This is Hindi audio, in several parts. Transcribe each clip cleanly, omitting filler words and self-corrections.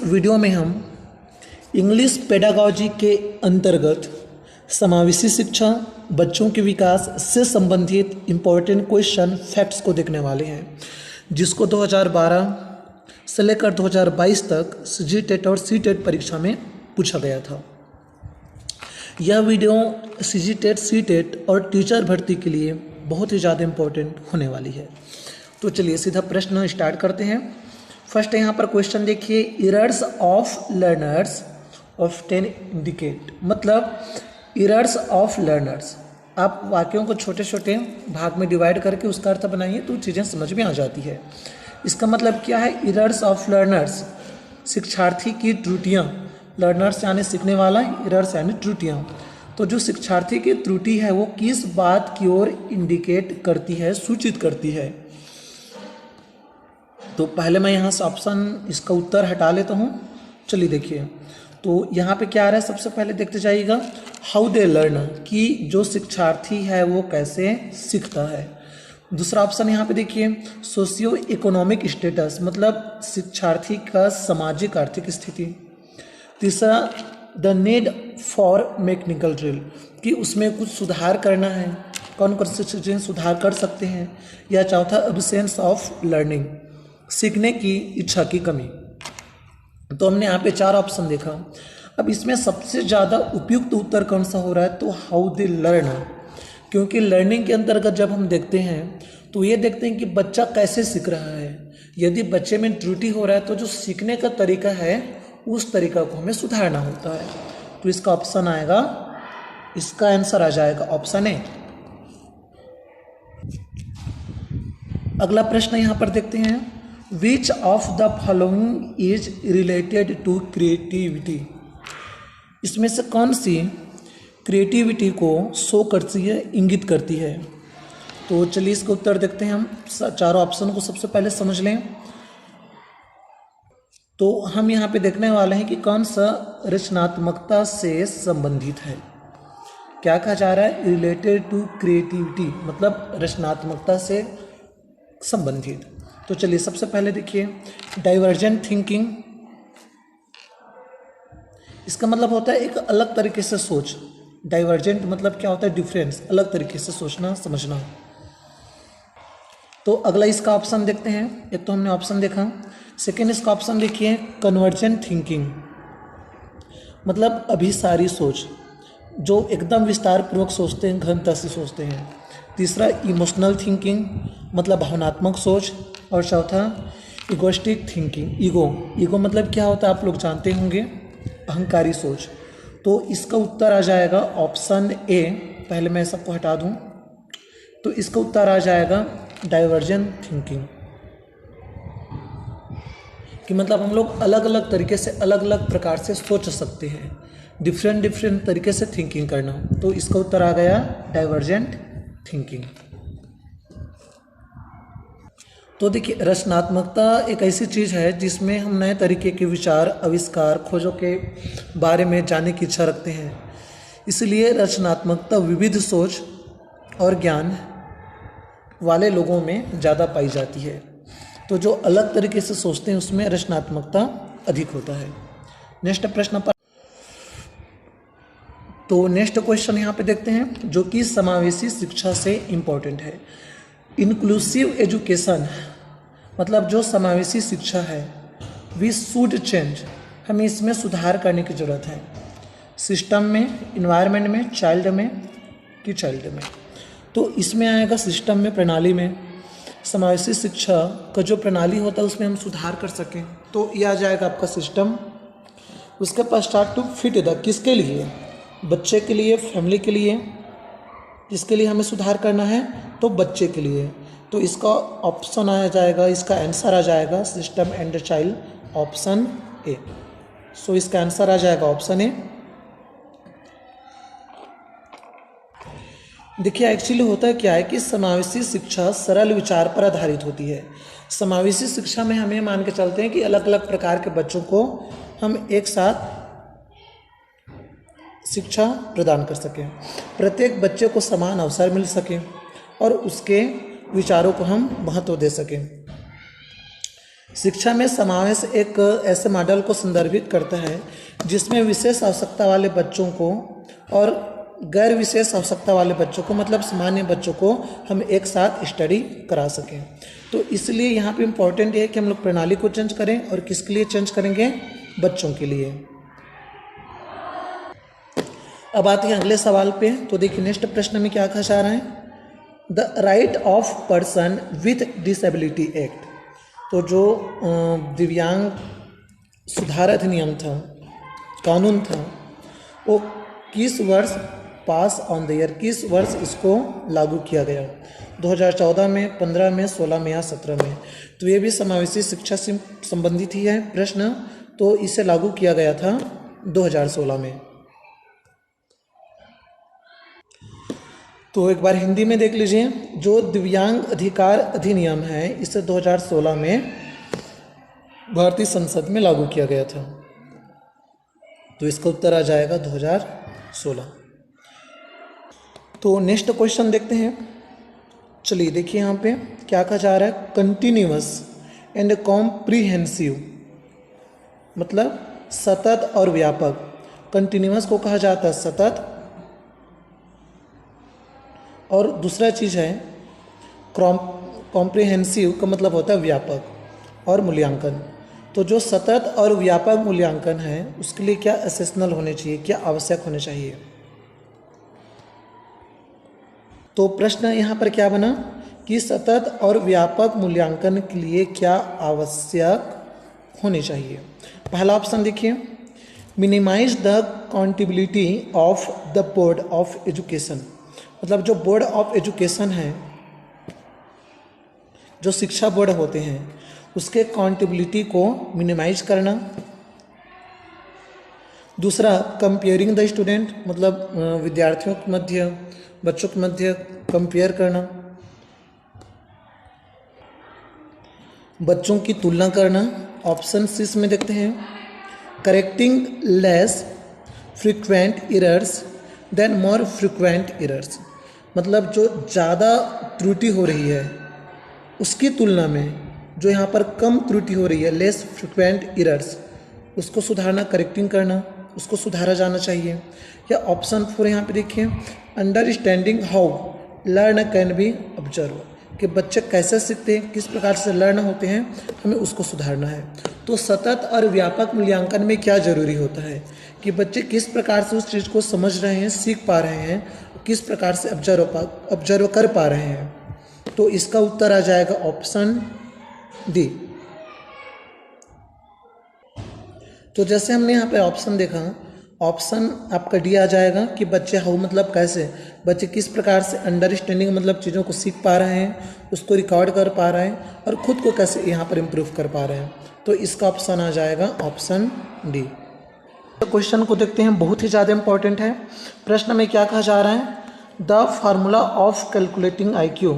वीडियो में हम इंग्लिश पेडागॉजी के अंतर्गत समावेशी शिक्षा, बच्चों के विकास से संबंधित इम्पोर्टेंट क्वेश्चन फैक्ट्स को देखने वाले हैं, जिसको 2012 से लेकर 2022 तक सीजीटेट और सीटेट परीक्षा में पूछा गया था। यह वीडियो सीजीटेट, सीटेट और टीचर भर्ती के लिए बहुत ही ज़्यादा इम्पोर्टेंट होने वाली है। तो चलिए सीधा प्रश्न स्टार्ट करते हैं। फर्स्ट यहाँ पर क्वेश्चन देखिए, errors of learners of 10 indicate, मतलब एरर्स ऑफ लर्नर्स। आप वाक्यों को छोटे छोटे भाग में डिवाइड करके उसका अर्थ बनाइए तो चीज़ें समझ में आ जाती है। इसका मतलब क्या है, एरर्स ऑफ लर्नर्स, शिक्षार्थी की त्रुटियाँ। लर्नर्स यानी सीखने वाला, एरर्स यानी त्रुटियाँ। तो जो शिक्षार्थी की त्रुटि है वो किस बात की ओर इंडिकेट करती है, सूचित करती है। तो पहले मैं यहाँ से ऑप्शन, इसका उत्तर हटा लेता हूँ। चलिए देखिए, तो यहाँ पे क्या आ रहा है, सबसे पहले देखते जाइएगा, हाउ दे लर्न, कि जो शिक्षार्थी है वो कैसे सीखता है। दूसरा ऑप्शन यहाँ पे देखिए, सोशियो इकोनॉमिक स्टेटस, मतलब शिक्षार्थी का सामाजिक आर्थिक स्थिति। तीसरा, the need for mechanical drill, कि उसमें कुछ सुधार करना है, कौन कौन सी चीज़ें सुधार कर सकते हैं। या चौथा, एब्सेंस ऑफ लर्निंग, सीखने की इच्छा की कमी। तो हमने यहाँ पे 4 ऑप्शन देखा। अब इसमें सबसे ज़्यादा उपयुक्त उत्तर कौन सा हो रहा है, तो हाउ दे लर्न, क्योंकि लर्निंग के अंतर्गत जब हम देखते हैं तो ये देखते हैं कि बच्चा कैसे सीख रहा है। यदि बच्चे में त्रुटि हो रहा है तो जो सीखने का तरीका है उस तरीका को हमें सुधारना होता है। तो इसका ऑप्शन आएगा, इसका आंसर आ जाएगा ऑप्शन ए। अगला प्रश्न यहाँ पर देखते हैं, which of the following is related to creativity. इसमें से कौन सी क्रिएटिविटी को शो करती है, इंगित करती है। तो चलिए इसका उत्तर देखते हैं। हम चारों ऑप्शन को सबसे पहले समझ लें। तो हम यहाँ पे देखने वाले हैं कि कौन सा रचनात्मकता से संबंधित है। क्या कहा जा रहा है, रिलेटेड टू क्रिएटिविटी, मतलब रचनात्मकता से संबंधित। तो चलिए सबसे पहले देखिए, डाइवर्जेंट थिंकिंग, इसका मतलब होता है एक अलग तरीके से सोच। डाइवर्जेंट मतलब क्या होता है, डिफरेंस, अलग तरीके से सोचना समझना। तो अगला इसका ऑप्शन देखते हैं। एक तो हमने ऑप्शन देखा, सेकेंड इसका ऑप्शन देखिए, कन्वर्जेंट थिंकिंग, मतलब अभिसारी सोच, जो एकदम विस्तार पूर्वक सोचते हैं, गहनता से सोचते हैं। तीसरा, इमोशनल थिंकिंग, मतलब भावनात्मक सोच। और चौथा, इगोस्टिक थिंकिंग, ईगो मतलब क्या होता है आप लोग जानते होंगे, अहंकारी सोच। तो इसका उत्तर आ जाएगा ऑप्शन ए। पहले मैं सबको हटा दूं, तो इसका उत्तर आ जाएगा डाइवर्जेंट थिंकिंग, कि मतलब हम लोग अलग अलग तरीके से, अलग अलग प्रकार से सोच सकते हैं, डिफरेंट तरीके से थिंकिंग करना। तो इसका उत्तर आ गया डाइवर्जेंट थिंकिंग। तो देखिए, रचनात्मकता एक ऐसी चीज़ है जिसमें हम नए तरीके के विचार, आविष्कार, खोजों के बारे में जानने की इच्छा रखते हैं। इसलिए रचनात्मकता विविध सोच और ज्ञान वाले लोगों में ज़्यादा पाई जाती है। तो जो अलग तरीके से सोचते हैं उसमें रचनात्मकता अधिक होता है। नेक्स्ट प्रश्न पर, तो नेक्स्ट क्वेश्चन यहाँ पे देखते हैं, जो कि समावेशी शिक्षा से इम्पोर्टेंट है। इंक्लूसिव एजुकेशन, मतलब जो समावेशी शिक्षा है, वी शुड चेंज, हमें इसमें सुधार करने की ज़रूरत है। सिस्टम में, इन्वायरमेंट में, चाइल्ड में कि चाइल्ड में। तो इसमें आएगा सिस्टम में, प्रणाली में। समावेशी शिक्षा का जो प्रणाली होता है उसमें हम सुधार कर सकें, तो यह आ जाएगा आपका सिस्टम। उसके पश्चात टू फिट द, किसके लिए, बच्चे के लिए, फैमिली के लिए। जिसके लिए हमें सुधार करना है तो बच्चे के लिए। तो इसका ऑप्शन आ जाएगा, इसका आंसर आ जाएगा system and child, option A. So इसका आंसर आ जाएगा ऑप्शन ए। देखिए, एक्चुअली होता क्या है कि समावेशी शिक्षा सरल विचार पर आधारित होती है। समावेशी शिक्षा में हमें मान के चलते हैं कि अलग अलग प्रकार के बच्चों को हम एक साथ शिक्षा प्रदान कर सकें, प्रत्येक बच्चे को समान अवसर मिल सके और उसके विचारों को हम महत्व दे सकें। शिक्षा में समावेश एक ऐसे मॉडल को संदर्भित करता है जिसमें विशेष आवश्यकता वाले बच्चों को और गैर विशेष आवश्यकता वाले बच्चों को, मतलब सामान्य बच्चों को हम एक साथ स्टडी करा सकें। तो इसलिए यहाँ पे इम्पोर्टेंट है कि हम लोग प्रणाली को चेंज करें, और किसके लिए चेंज करेंगे? बच्चों के लिए। अब आते हैं अगले सवाल पे। तो देखिए नेक्स्ट प्रश्न में क्या कहा जा रहा है, the right of person with disability act. तो जो दिव्यांग सुधार अधिनियम था, कानून था, वो किस वर्ष पास ऑन द ईयर, किस वर्ष इसको लागू किया गया? 2014 में, 15 में, 16 में या 17 में? तो ये भी समावेशी शिक्षा से संबंधित ही है प्रश्न। तो इसे लागू किया गया था 2016 में। तो एक बार हिंदी में देख लीजिए, जो दिव्यांग अधिकार अधिनियम है इसे 2016 में भारतीय संसद में लागू किया गया था। तो इसका उत्तर आ जाएगा 2016। तो नेक्स्ट क्वेश्चन देखते हैं। चलिए देखिए यहाँ पे क्या कहा जा रहा है, कंटिन्यूअस एंड कॉम्प्रिहेंसिव, मतलब सतत और व्यापक। कंटिन्यूअस को कहा जाता है सतत, और दूसरा चीज़ है कॉम्प्रिहेंसिव का मतलब होता है व्यापक और मूल्यांकन। तो जो सतत और व्यापक मूल्यांकन है उसके लिए क्या असेसनल होने चाहिए, क्या आवश्यक होने चाहिए? तो प्रश्न यहाँ पर क्या बना कि सतत और व्यापक मूल्यांकन के लिए क्या आवश्यक होनी चाहिए? पहला ऑप्शन देखिए, minimize the accountability of the board of education. मतलब जो बोर्ड ऑफ एजुकेशन है, जो शिक्षा बोर्ड होते हैं, उसके काउंटेबिलिटी को मिनिमाइज करना। दूसरा, कंपेयरिंग द स्टूडेंट, मतलब विद्यार्थियों के मध्य, बच्चों के मध्य कंपेयर करना, बच्चों की तुलना करना। ऑप्शन सी में देखते हैं, correcting less frequent errors than more frequent errors. मतलब जो ज़्यादा त्रुटि हो रही है उसकी तुलना में जो यहाँ पर कम त्रुटि हो रही है, लेस फ्रीक्वेंट एरर्स, उसको सुधारना, करेक्टिंग करना, उसको सुधारा जाना चाहिए। या ऑप्शन 4 यहाँ पे देखिए, understanding how learn can be observe, कि बच्चे कैसे सीखते हैं, किस प्रकार से लर्न होते हैं, हमें उसको सुधारना है। तो सतत और व्यापक मूल्यांकन में क्या जरूरी होता है कि बच्चे किस प्रकार से उस चीज़ को समझ रहे हैं, सीख पा रहे हैं, किस प्रकार से ऑब्जर्व कर पा रहे हैं। तो इसका उत्तर आ जाएगा ऑप्शन डी। तो जैसे हमने यहाँ पे ऑप्शन देखा, ऑप्शन आपका डी आ जाएगा कि बच्चे हाउ मतलब कैसे, बच्चे किस प्रकार से अंडरस्टैंडिंग मतलब चीज़ों को सीख पा रहे हैं, उसको रिकॉर्ड कर पा रहे हैं, और खुद को कैसे यहाँ पर इम्प्रूव कर पा रहे हैं। तो इसका ऑप्शन आ जाएगा ऑप्शन डी। तो क्वेश्चन को देखते हैं, बहुत ही ज़्यादा इंपॉर्टेंट है। प्रश्न में क्या कहा जा रहा है, the formula of calculating IQ,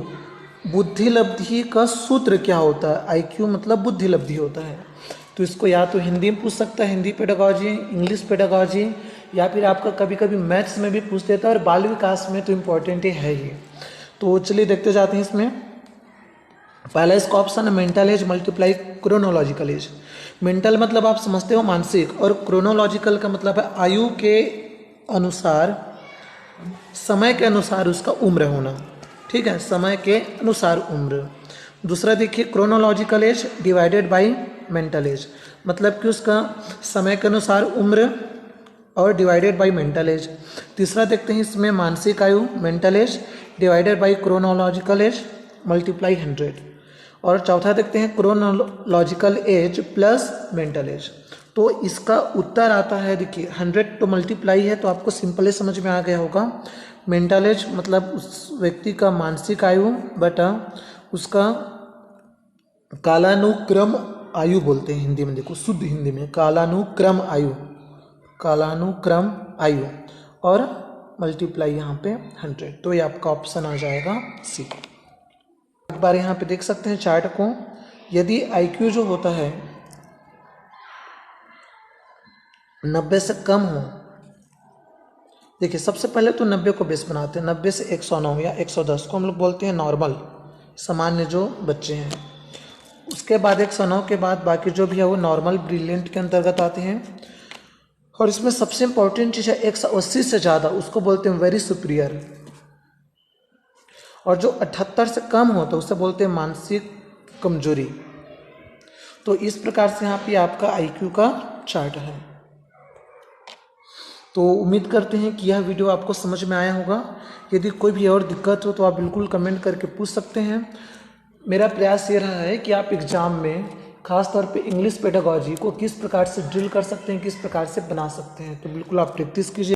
बुद्धि लब्धि का सूत्र क्या होता है? IQ मतलब बुद्धि लब्धि होता है। तो इसको या तो हिंदी में पूछ सकता है, हिंदी पेडागॉजी, इंग्लिश पेडागॉजी, या फिर आपका कभी कभी मैथ्स में भी पूछ देता है, और बाल विकास में तो इम्पोर्टेंट है ही। तो चलिए देखते जाते हैं इसमें। पहला इसका ऑप्शन है mental S multiply chronological age. Mental मतलब आप समझते हो मानसिक, और क्रोनोलॉजिकल का मतलब है आयु के अनुसार, समय के अनुसार उसका उम्र होना। ठीक है, समय के अनुसार उम्र। दूसरा देखिए, chronological age divided by mental as, मतलब कि उसका समय के अनुसार उम्र और डिवाइडेड बाय मेंटल एज। तीसरा देखते हैं इसमें मानसिक आयु, mental as divided by chronological S multiply 100। और चौथा देखते हैं chronological age plus mental as. तो इसका उत्तर आता है, देखिए 100 तो मल्टीप्लाई है, तो आपको सिंपली समझ में आ गया होगा। मेंटल एज मतलब उस व्यक्ति का मानसिक आयु बटा उसका कालानुक्रम आयु बोलते हैं हिंदी में, देखो शुद्ध हिंदी में कालानुक्रम आयु, कालानुक्रम आयु, और मल्टीप्लाई यहाँ पे 100। तो ये आपका ऑप्शन आ जाएगा सी। एक बार यहाँ पे देख सकते हैं चार्ट को। यदि IQ जो होता है 90 से कम हो, देखिए सबसे पहले तो 90 को बेस बनाते हैं, 90 से 109 या 110 को हम लोग बोलते हैं नॉर्मल, सामान्य जो बच्चे हैं। उसके बाद 109 के बाद बाकी जो भी है वो नॉर्मल ब्रिलियंट के अंतर्गत आते हैं। और इसमें सबसे इंपॉर्टेंट चीज़ है 180 से ज़्यादा, उसको बोलते हैं वेरी सुपीरियर। और जो 78 से कम होता है उसे बोलते हैं मानसिक कमजोरी। तो इस प्रकार से यहाँ पे आपका IQ का चार्ट है। तो उम्मीद करते हैं कि यह वीडियो आपको समझ में आया होगा। यदि कोई भी और दिक्कत हो तो आप बिल्कुल कमेंट करके पूछ सकते हैं। मेरा प्रयास ये रहा है कि आप एग्ज़ाम में खास तौर पे इंग्लिश पेडागॉजी को किस प्रकार से ड्रिल कर सकते हैं, किस प्रकार से बना सकते हैं। तो बिल्कुल आप प्रैक्टिस कीजिए।